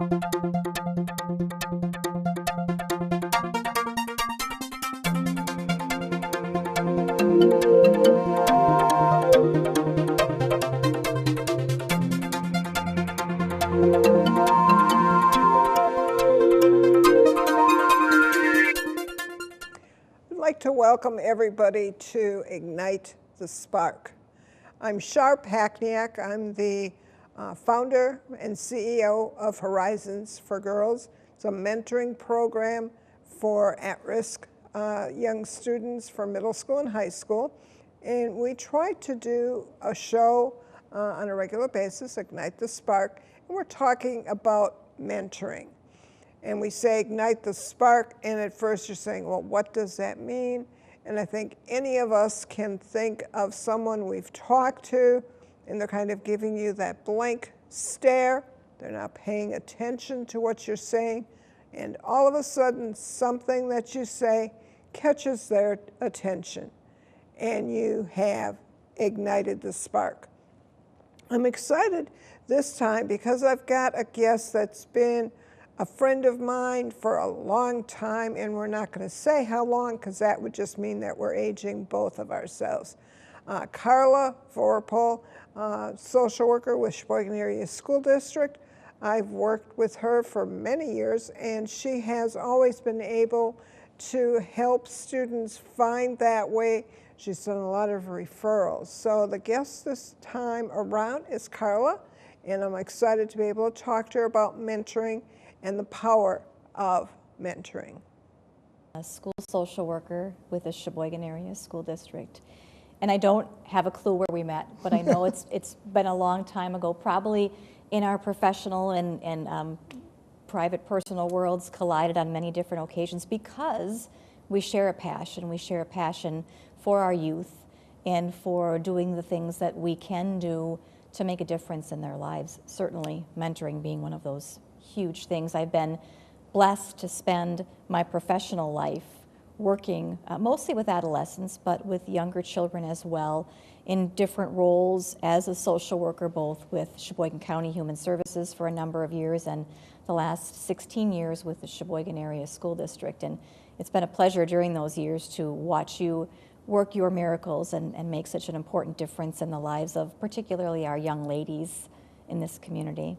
I'd like to welcome everybody to Ignite the Spark. I'm Sharp Hackniak. I'm the founder and CEO of Horizons for Girls. It's a mentoring program for at-risk young students for middle school and high school. And we try to do a show on a regular basis, Ignite the Spark, and we're talking about mentoring. And we say ignite the spark, and at first you're saying, well, what does that mean? And I think any of us can think of someone we've talked to, and they're kind of giving you that blank stare. They're not paying attention to what you're saying. And all of a sudden, something that you say catches their attention, and you have ignited the spark. I'm excited this time because I've got a guest that's been a friend of mine for a long time, and we're not going to say how long because that would just mean that we're aging both of ourselves. Carla Vorpahl, social worker with Sheboygan Area School District. I've worked with her for many years, and she has always been able to help students find that way. She's done a lot of referrals. So the guest this time around is Carla, and I'm excited to be able to talk to her about mentoring and the power of mentoring. A school social worker with the Sheboygan Area School District. And I don't have a clue where we met, but I know it's been a long time ago, probably in our professional and private personal worlds collided on many different occasions because we share a passion. We share a passion for our youth and for doing the things that we can do to make a difference in their lives, certainly mentoring being one of those huge things. I've been blessed to spend my professional life working mostly with adolescents, but with younger children as well, in different roles as a social worker, both with Sheboygan County Human Services for a number of years and the last 16 years with the Sheboygan Area School District. And it's been a pleasure during those years to watch you work your miracles and make such an important difference in the lives of particularly our young ladies in this community.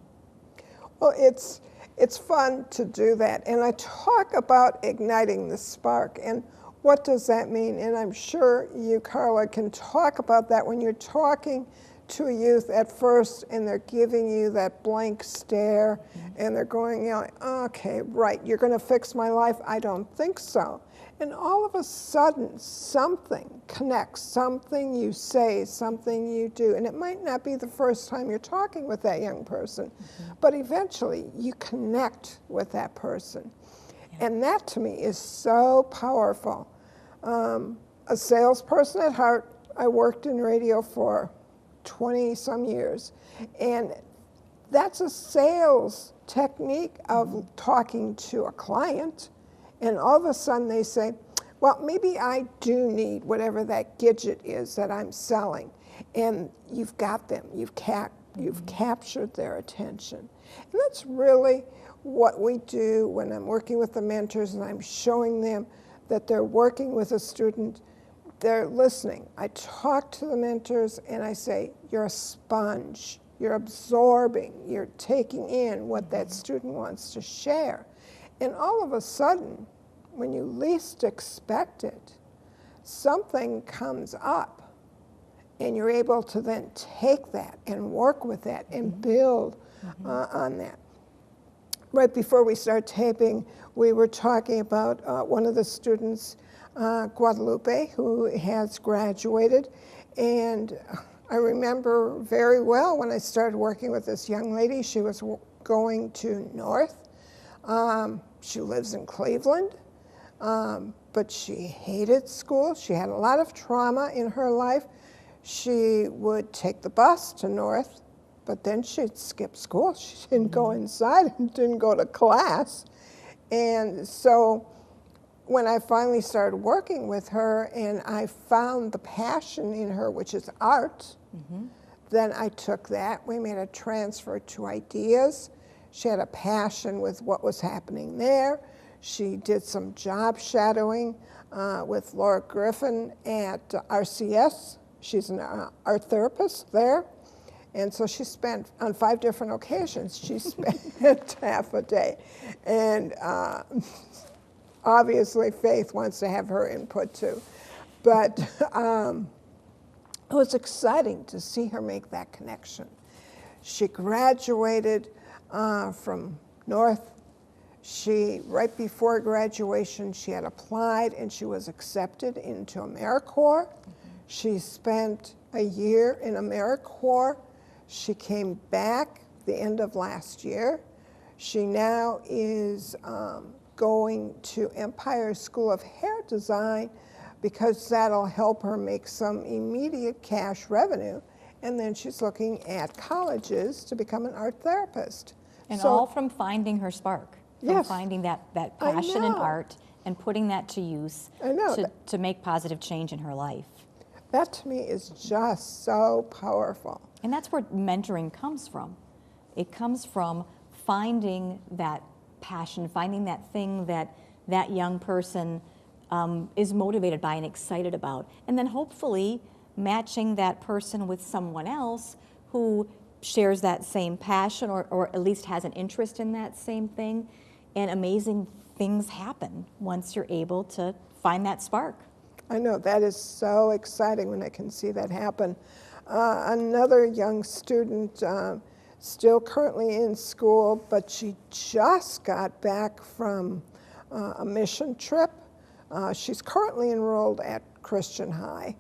Well, it's fun to do that, and I talk about igniting the spark, and what does that mean? And I'm sure you, Carla, can talk about that when you're talking to a youth at first and they're giving you that blank stare, and they're going, you know, okay, right, you're going to fix my life? I don't think so. And all of a sudden, something connects, something you say, something you do. And it might not be the first time you're talking with that young person, but eventually you connect with that person. Yeah. And that to me is so powerful. A salesperson at heart, I worked in radio for 20 some years. And that's a sales technique of talking to a client. And all of a sudden they say, well, maybe I do need whatever that gadget is that I'm selling. And you've got them, you've captured their attention. And that's really what we do when I'm working with the mentors and I'm showing them that they're working with a student. They're listening. I talk to the mentors and I say, you're a sponge. You're absorbing, you're taking in what that student wants to share. And all of a sudden, when you least expect it, something comes up, and you're able to then take that and work with that and build on that. Right before we start taping, we were talking about one of the students, Guadalupe, who has graduated, and I remember very well when I started working with this young lady. She was going to North. She lives in Cleveland, but she hated school. She had a lot of trauma in her life. She would take the bus to North, but then she'd skip school. She didn't go inside and didn't go to class. And so when I finally started working with her and I found the passion in her, which is art, then I took that. We made a transfer to ideas. She had a passion with what was happening there. She did some job shadowing with Laura Griffin at RCS. She's an art therapist there. And so she spent, on 5 different occasions, she spent half a day. And obviously Faith wants to have her input too. But it was exciting to see her make that connection. She graduated from North. Right before graduation, she had applied and she was accepted into AmeriCorps. She spent a year in AmeriCorps. She came back the end of last year. She now is going to Empire School of Hair Design because that'll help her make some immediate cash revenue. And then she's looking at colleges to become an art therapist. And so, all from finding her spark, from yes, finding that passion in art and putting that to use to make positive change in her life. That to me is just so powerful. And that's where mentoring comes from. It comes from finding that passion, finding that thing that that young person is motivated by and excited about, and then hopefully matching that person with someone else who shares that same passion or at least has an interest in that same thing, and amazing things happen once you're able to find that spark. I know, that is so exciting when I can see that happen. Another young student, still currently in school, but she just got back from a mission trip. She's currently enrolled at Christian High,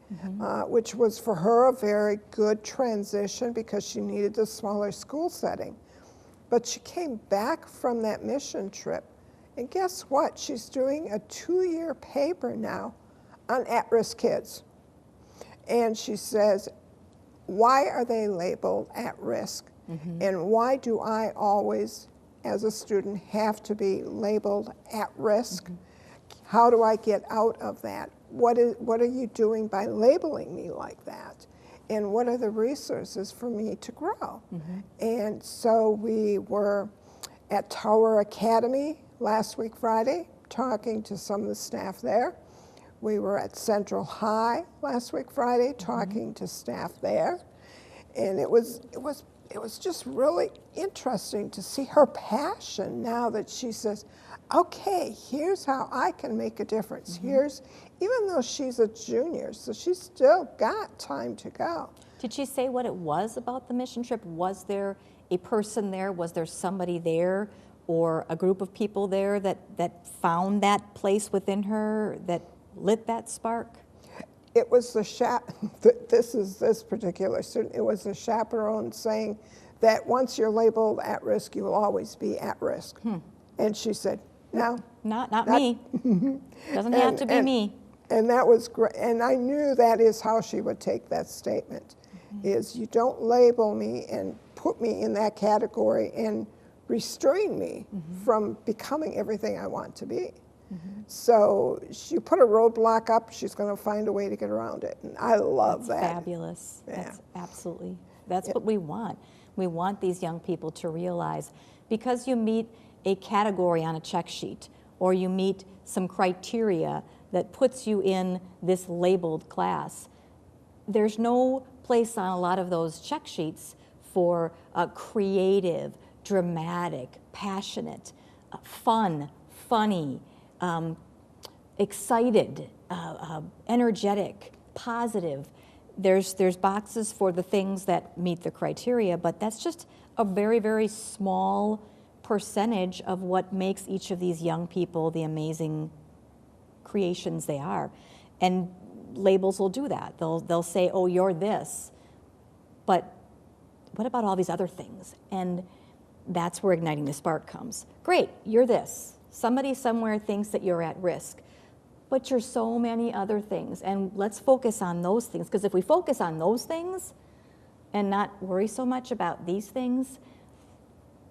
which was for her a very good transition because she needed a smaller school setting. But she came back from that mission trip, and guess what? She's doing a 2-year paper now on at-risk kids. And she says, why are they labeled at risk? And why do I always, as a student, have to be labeled at risk? How do I get out of that? What are you doing by labeling me like that? And what are the resources for me to grow? And so we were at Tower Academy last week Friday, talking to some of the staff there. We were at Central High last week Friday, talking to staff there. And it was just really interesting to see her passion now that she says, okay, here's how I can make a difference. Here's, even though she's a junior, so she's still got time to go. Did she say what it was about the mission trip? Was there a person there? Was there somebody there or a group of people there that found that place within her that lit that spark? It was this particular student, it was the chaperone saying that once you're labeled at risk, you will always be at risk. And she said, no. Not me. Doesn't have to be me. And that was great. And I knew that is how she would take that statement, is you don't label me and put me in that category and restrain me from becoming everything I want to be. So you put a roadblock up, she's going to find a way to get around it. And I love that. Fabulous. Yeah. That's absolutely, that's what we want. We want these young people to realize, because you meet a category on a check sheet, or you meet some criteria that puts you in this labeled class, there's no place on a lot of those check sheets for creative, dramatic, passionate, fun, funny, excited, energetic, positive. There's boxes for the things that meet the criteria, but that's just a very, very small percentage of what makes each of these young people the amazing creations they are. And labels will do that. They'll say, oh, you're this, but what about all these other things? And that's where Igniting the Spark comes. Great, you're this. Somebody somewhere thinks that you're at risk, but you're so many other things. And let's focus on those things, because if we focus on those things and not worry so much about these things,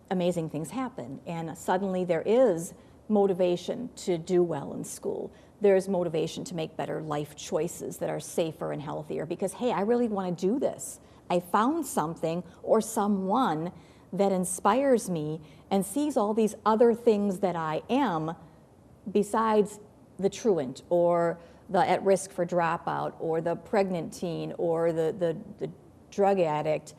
amazing things happen. And suddenly there is motivation to do well in school. There's motivation to make better life choices that are safer and healthier because, hey, I really want to do this. I found something or someone that inspires me and sees all these other things that I am besides the truant or the at risk for dropout or the pregnant teen or the drug addict.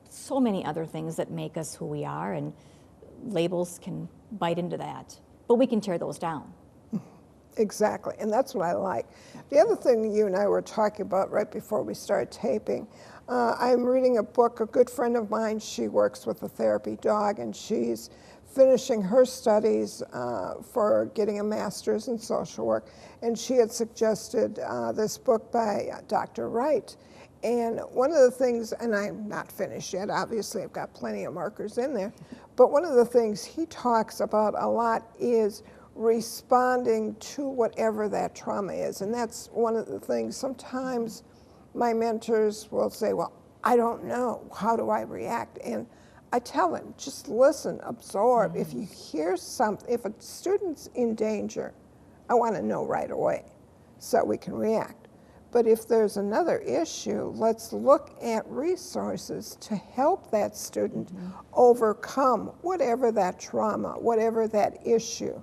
So many other things that make us who we are, and labels can bite into that. But we can tear those down. Exactly, and that's what I like. The other thing you and I were talking about right before we started taping, I'm reading a book, a good friend of mine, she works with a therapy dog, and she's finishing her studies for getting a master's in social work, and she had suggested this book by Dr. Wright. And one of the things, and I'm not finished yet, obviously I've got plenty of markers in there, but one of the things he talks about a lot is responding to whatever that trauma is. And that's one of the things. Sometimes my mentors will say, well, I don't know, how do I react? And I tell them, just listen, absorb. If you hear something, if a student's in danger, I want to know right away so we can react. But if there's another issue, let's look at resources to help that student overcome whatever that trauma, whatever that issue,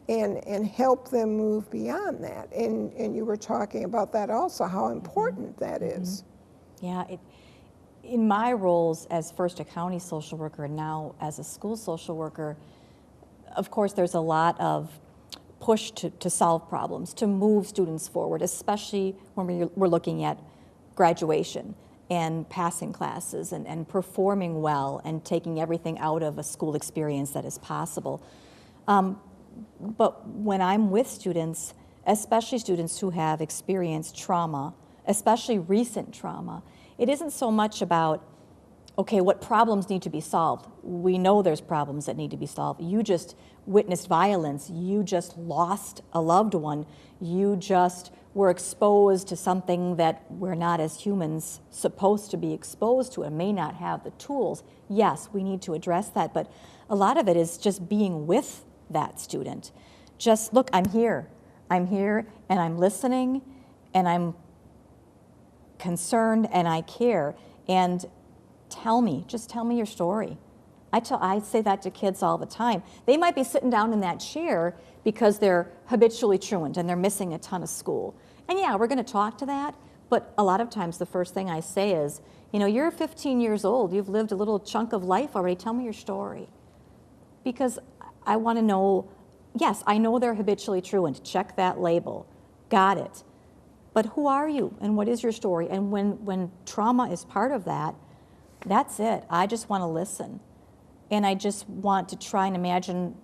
and help them move beyond that. And you were talking about that also, how important that is. Yeah, in my roles as first a county social worker and now as a school social worker, of course there's a lot of push to solve problems, to move students forward, especially when we're looking at graduation and passing classes and performing well and taking everything out of a school experience that is possible. But when I'm with students, especially students who have experienced trauma, especially recent trauma, it isn't so much about, okay, what problems need to be solved. We know there's problems that need to be solved. You just witnessed violence. You just lost a loved one. You just were exposed to something that we're not as humans supposed to be exposed to and may not have the tools. Yes, we need to address that, but a lot of it is just being with that student. Just, look, I'm here and I'm listening and I'm concerned and I care, and just tell me your story. I say that to kids all the time. They might be sitting down in that chair because they're habitually truant and they're missing a ton of school. And yeah, we're going to talk to that, but a lot of times the first thing I say is, you know, you're 15 years old, you've lived a little chunk of life already, tell me your story. Because I want to know, yes, I know they're habitually truant, check that label, got it. But who are you and what is your story? And when trauma is part of that, that's it. I just want to listen. And I just want to try and imagine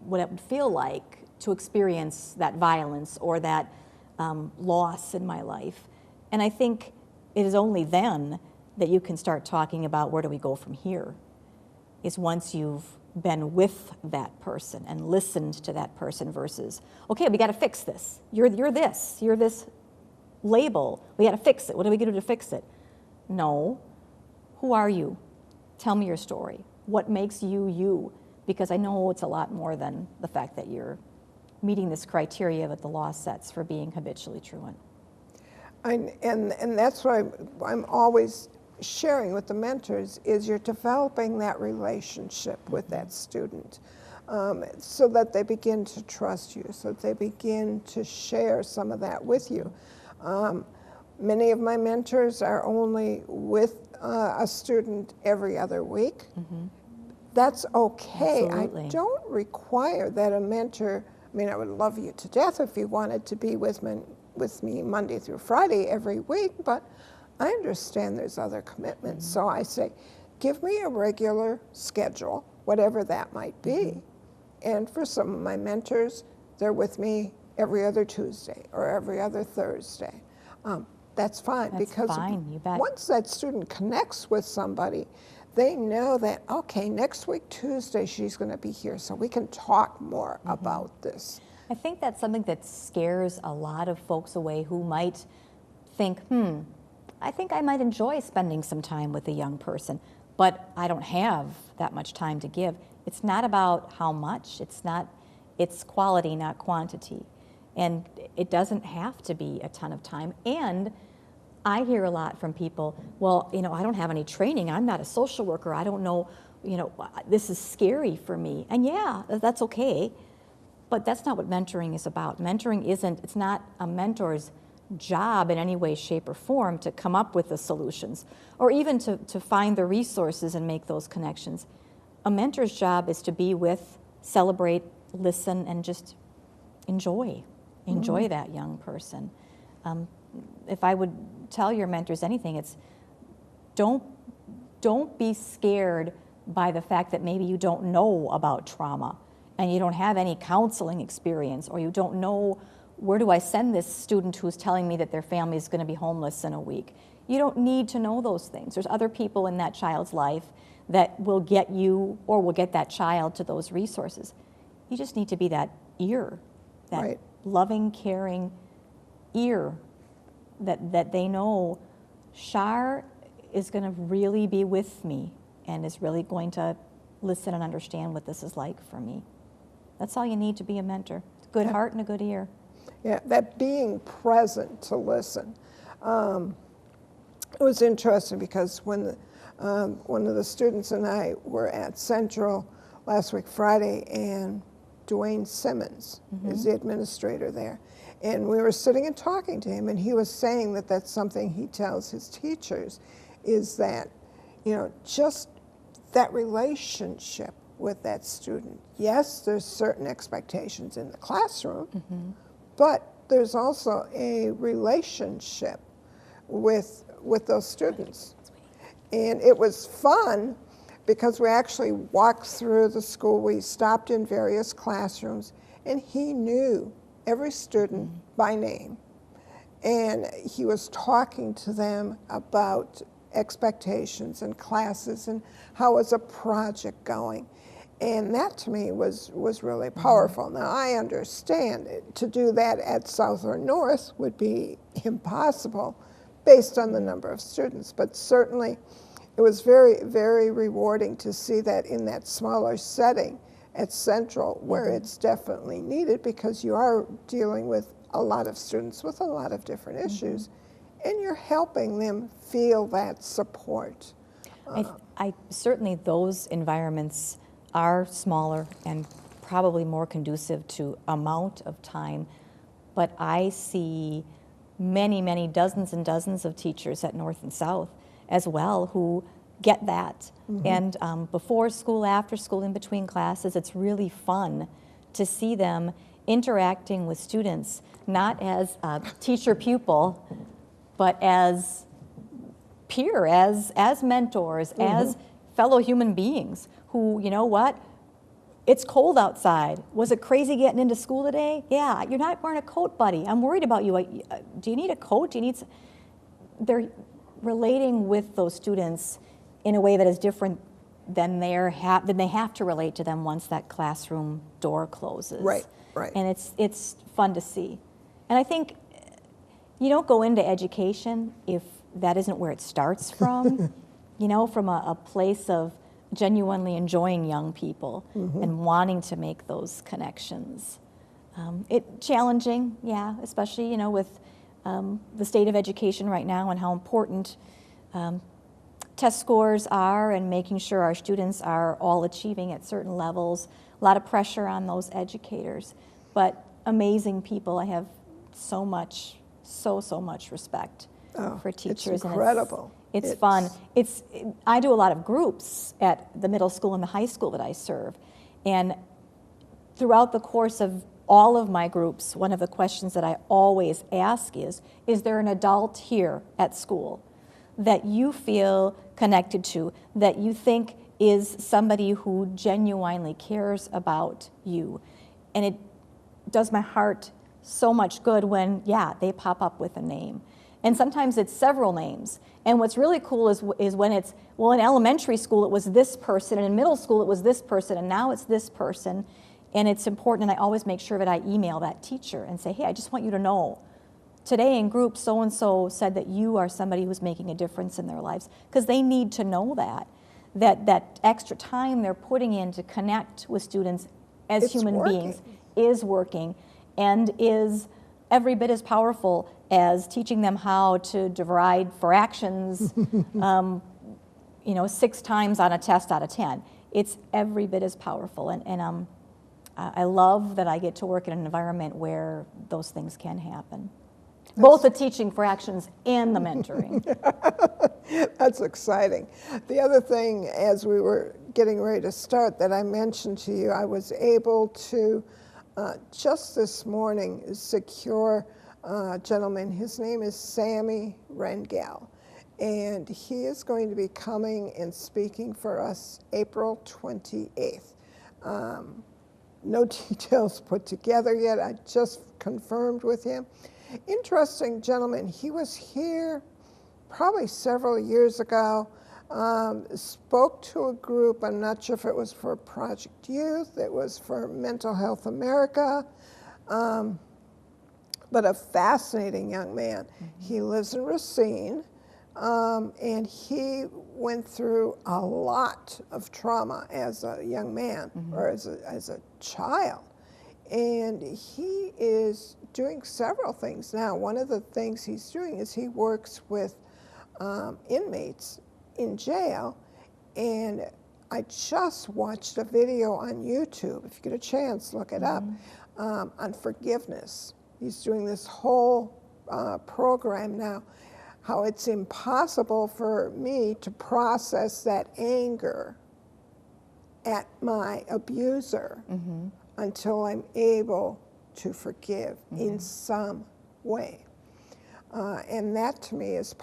what it would feel like to experience that violence or that loss in my life. And I think it is only then that you can start talking about where do we go from here, is once you've been with that person and listened to that person versus, okay, we got to fix this. You're this label. We got to fix it. What are we going to do to fix it? No. Who are you? Tell me your story. What makes you you? Because I know it's a lot more than the fact that you're meeting this criteria that the law sets for being habitually truant. And that's what I'm always sharing with the mentors, is you're developing that relationship with that student so that they begin to trust you, so that they begin to share some of that with you. Many of my mentors are only with a student every other week. That's okay. Absolutely. I don't require that a mentor, I mean, I would love you to death if you wanted to be with me Monday through Friday every week, but I understand there's other commitments. So I say, give me a regular schedule, whatever that might be. And for some of my mentors, they're with me every other Tuesday or every other Thursday. That's fine. That's because fine, you bet. Once that student connects with somebody, they know that, okay, next week, Tuesday, she's going to be here, so we can talk more about this. I think that's something that scares a lot of folks away who might think, I think I might enjoy spending some time with a young person, but I don't have that much time to give. It's not about how much, it's quality, not quantity. And it doesn't have to be a ton of time. And I hear a lot from people, well, you know, I don't have any training. I'm not a social worker. I don't know, you know, this is scary for me. And yeah, that's okay. But that's not what mentoring is about. Mentoring it's not a mentor's job in any way, shape, or form to come up with the solutions or even to find the resources and make those connections. A mentor's job is to be with, celebrate, listen, and just enjoy that young person. If I would tell your mentors anything, it's don't be scared by the fact that maybe you don't know about trauma and you don't have any counseling experience, or you don't know, where do I send this student who's telling me that their family is going to be homeless in a week? You don't need to know those things. There's other people in that child's life that will get you or will get that child to those resources. You just need to be that ear, that Right. loving, caring ear that they know Shar is going to really be with me and is really going to listen and understand what this is like for me. That's all you need to be a mentor. A good heart and a good ear. Yeah, that being present to listen. It was interesting because when one of the students and I were at Central last week, Friday, and Dwayne Simmons is the administrator there. And we were sitting and talking to him, and he was saying that that's something he tells his teachers, is that, you know, just that relationship with that student. Yes, there's certain expectations in the classroom, but there's also a relationship with those students. And it was fun because we actually walked through the school. We stopped in various classrooms, and he knew every student by name. And he was talking to them about expectations and classes and how was a project going. And that to me was really powerful. Now I understand to do that at South or North would be impossible based on the number of students, but certainly it was very, very rewarding to see that in that smaller setting at Central, where it's definitely needed because you are dealing with a lot of students with a lot of different issues, and you're helping them feel that support. I certainly, those environments are smaller and probably more conducive to amount of time, but I see many, many dozens and dozens of teachers at North and South as well who get that. And before school, after school, in between classes, it's really fun to see them interacting with students, not as teacher-pupil, but as peer, as mentors, as fellow human beings who, you know what, it's cold outside. Was it crazy getting into school today? Yeah, you're not wearing a coat, buddy. I'm worried about you. Do you need a coat? Do you need They're relating with those students in a way that is different than they have to relate to them once that classroom door closes. Right, right. And it's fun to see. And I think you don't go into education if that isn't where it starts from, you know, from a place of genuinely enjoying young people and wanting to make those connections. It challenging, yeah, especially, you know, with the state of education right now and how important test scores are and making sure our students are all achieving at certain levels. A lot of pressure on those educators, but amazing people. I have so much respect for teachers. It's incredible. And it's fun. I do a lot of groups at the middle school and the high school that I serve. And throughout the course of all of my groups, one of the questions that I always ask is there an adult here at school that you feel connected to, that you think is somebody who genuinely cares about you? And it does my heart so much good when, yeah, they pop up with a name. And sometimes it's several names. And what's really cool is when it's, well, in elementary school it was this person, and in middle school it was this person, and now it's this person. And it's important, and I always make sure that I email that teacher and say, hey, I just want you to know, today in group so-and-so said that you are somebody who's making a difference in their lives, because they need to know that extra time they're putting in to connect with students as human beings is working and is every bit as powerful as teaching them how to divide fractions, 6 times on a test out of 10. It's every bit as powerful, and I love that I get to work in an environment where those things can happen. Both the teaching fractions and the mentoring. That's exciting. The other thing, as we were getting ready to start, that I mentioned to you, I was able to, just this morning, secure a gentleman. His name is Sammy Rengel, and he is going to be coming and speaking for us April 28th. No details put together yet. I just confirmed with him. Interesting gentleman. He was here probably several years ago, spoke to a group. I'm not sure if it was for Project Youth, it was for Mental Health America, but a fascinating young man. He lives in Racine, and he went through a lot of trauma as a young man or as a child. And he is doing several things now. One of the things he's doing is he works with inmates in jail. And I just watched a video on YouTube, if you get a chance, look it up, on forgiveness. He's doing this whole program now, how it's impossible for me to process that anger at my abuser until I'm able to forgive in some way. And that to me is